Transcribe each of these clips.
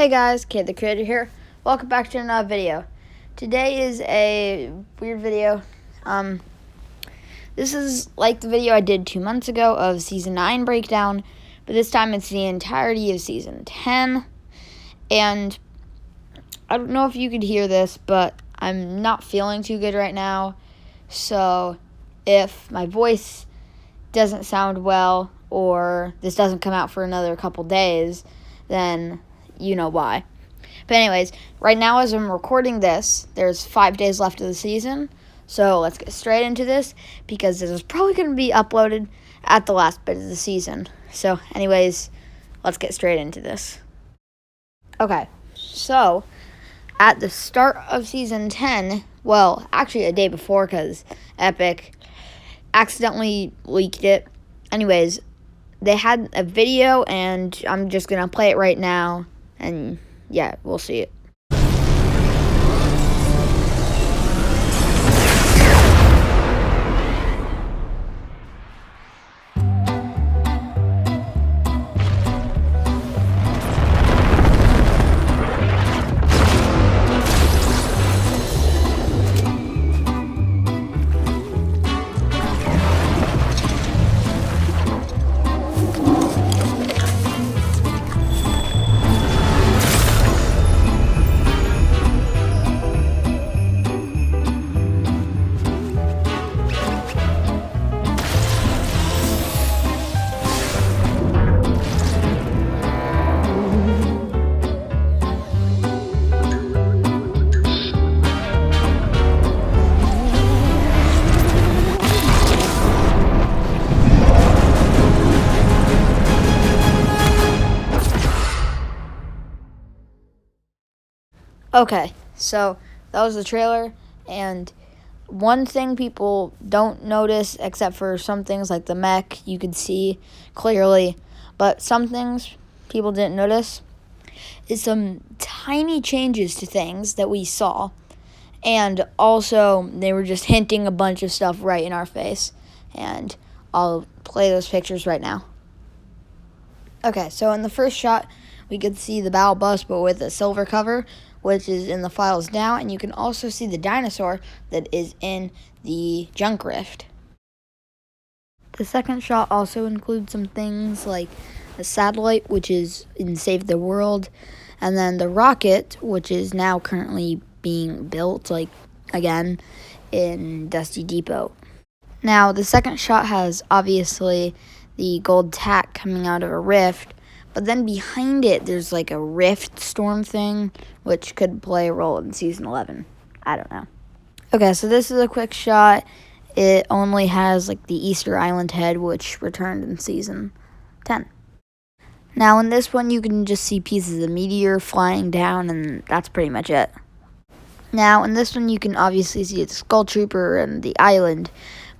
Hey guys, Kid the Creator here. Welcome back to another video. Today is a weird video. This is like the video I did 2 months ago of Season 9 breakdown, but this time it's the entirety of Season 10. And I don't know if you could hear this, but I'm not feeling too good right now. So if my voice doesn't sound well or this doesn't come out for another couple days, then you know why. But anyways, right now as I'm recording this, there's 5 days left of the season. So let's get straight into this because this is probably going to be uploaded at the last bit of the season. So anyways, let's get straight into this. Okay, so at the start of Season 10, well, actually a day before because Epic accidentally leaked it. Anyways, they had a video and I'm just going to play it right now. And yeah, we'll see it. Okay, so that was the trailer, and one thing people don't notice, except for some things like the mech, you could see clearly, but some things people didn't notice is some tiny changes to things that we saw, and also they were just hinting a bunch of stuff right in our face, and I'll play those pictures right now. Okay, so in the first shot, we could see the battle bus, but with a silver cover, which is in the files now, and you can also see the dinosaur that is in the junk rift. The second shot also includes some things like a satellite, which is in Save the World, and then the rocket, which is now currently being built, again, in Dusty Depot. Now, the second shot has, obviously, the gold tack coming out of a rift, but then behind it, there's a rift storm thing, which could play a role in Season 11. I don't know. Okay, so this is a quick shot. It only has, the Easter Island head, which returned in Season 10. Now, in this one, you can just see pieces of meteor flying down, and that's pretty much it. Now, in this one, you can obviously see the Skull Trooper and the island,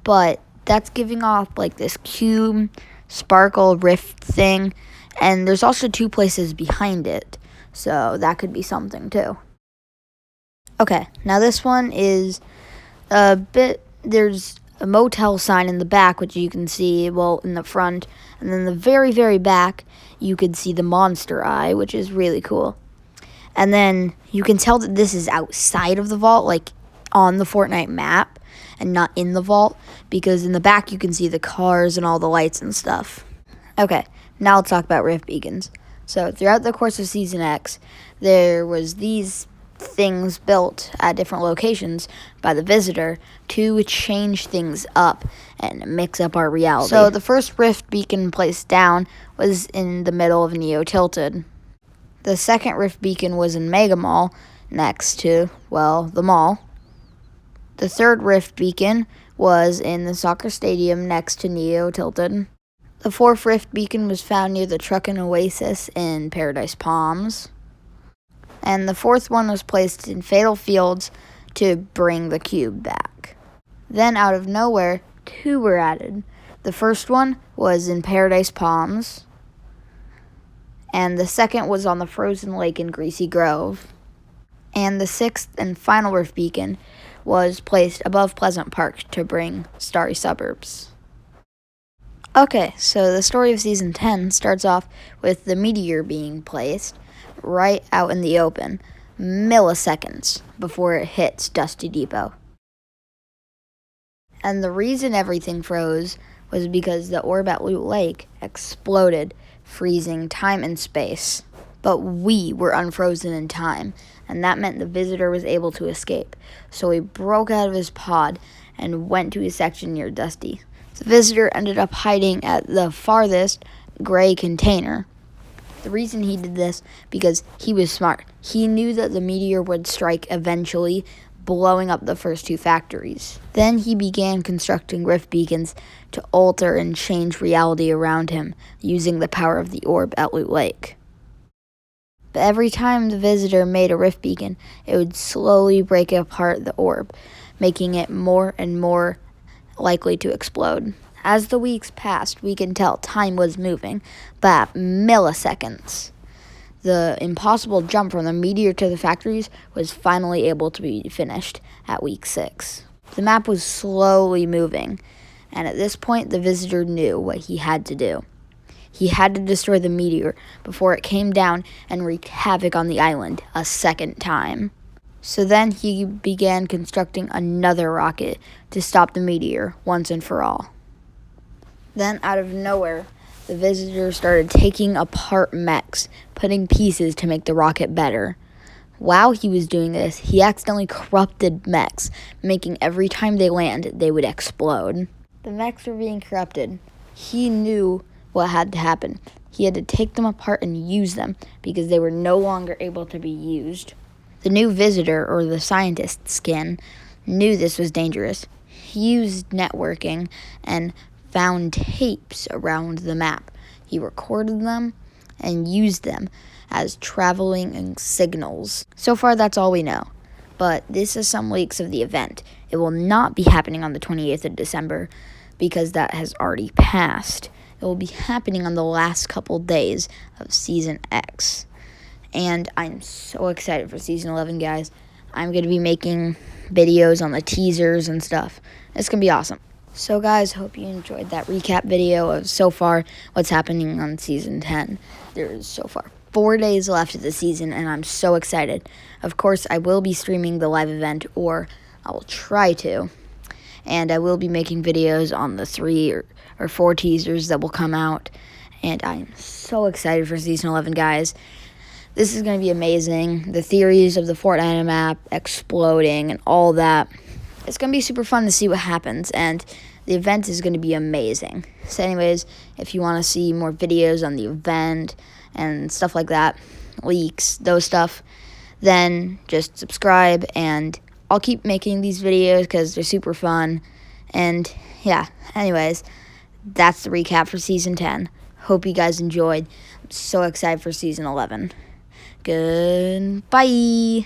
but that's giving off, this cube, sparkle, rift thing. And there's also 2 places behind it, so that could be something too. Okay, now this one is there's a motel sign in the back, which you can see, in the front. And then the very, very back, you could see the monster eye, which is really cool. And then you can tell that this is outside of the vault, on the Fortnite map, and not in the vault, because in the back you can see the cars and all the lights and stuff. Okay. Now let's talk about rift beacons. So throughout the course of Season X, there was these things built at different locations by the visitor to change things up and mix up our reality. So the first rift beacon placed down was in the middle of Neo Tilted. The second rift beacon was in Mega Mall next to, the mall. The third rift beacon was in the soccer stadium next to Neo Tilted. The fourth rift beacon was found near the Truckin' Oasis in Paradise Palms. And the fourth one was placed in Fatal Fields to bring the cube back. Then, out of nowhere, 2 were added. The first one was in Paradise Palms, and the second was on the frozen lake in Greasy Grove. And the 6th and final rift beacon was placed above Pleasant Park to bring Starry Suburbs. Okay, so the story of Season 10 starts off with the meteor being placed, right out in the open, milliseconds before it hits Dusty Depot. And the reason everything froze was because the orb at Loot Lake exploded, freezing time and space. But we were unfrozen in time, and that meant the visitor was able to escape. So he broke out of his pod and went to a section near Dusty. The visitor ended up hiding at the farthest gray container. The reason he did this, because he was smart. He knew that the meteor would strike eventually, blowing up the first two factories. Then he began constructing rift beacons to alter and change reality around him, using the power of the orb at Loot Lake. But every time the visitor made a rift beacon, it would slowly break apart the orb, making it more and more likely to explode. As the weeks passed, we can tell time was moving, but at milliseconds. The impossible jump from the meteor to the factories was finally able to be finished at week 6. The map was slowly moving, and at this point, the visitor knew what he had to do. He had to destroy the meteor before it came down and wreaked havoc on the island a second time. So then he began constructing another rocket to stop the meteor once and for all. Then, out of nowhere, the visitor started taking apart mechs, putting pieces to make the rocket better. While he was doing this, he accidentally corrupted mechs, making every time they land, they would explode. The mechs were being corrupted. He knew what had to happen. He had to take them apart and use them because they were no longer able to be used. The new visitor, or the scientist skin, knew this was dangerous. He used networking and found tapes around the map. He recorded them and used them as traveling signals. So far, that's all we know. But this is some leaks of the event. It will not be happening on the 28th of December because that has already passed. It will be happening on the last couple days of Season X. And I'm so excited for Season 11, guys. I'm going to be making videos on the teasers and stuff. It's going to be awesome. So, guys, hope you enjoyed that recap video of so far what's happening on Season 10. There's so far 4 days left of the season, and I'm so excited. Of course, I will be streaming the live event, or I will try to. And I will be making videos on the 3 or 4 teasers that will come out. And I'm so excited for Season 11, guys. This is going to be amazing. The theories of the Fortnite map exploding and all that. It's going to be super fun to see what happens, and the event is going to be amazing. So anyways, if you want to see more videos on the event and stuff like that, leaks, those stuff, then just subscribe, and I'll keep making these videos because they're super fun. And yeah, anyways, that's the recap for Season 10. Hope you guys enjoyed. I'm so excited for Season 11. Goodbye.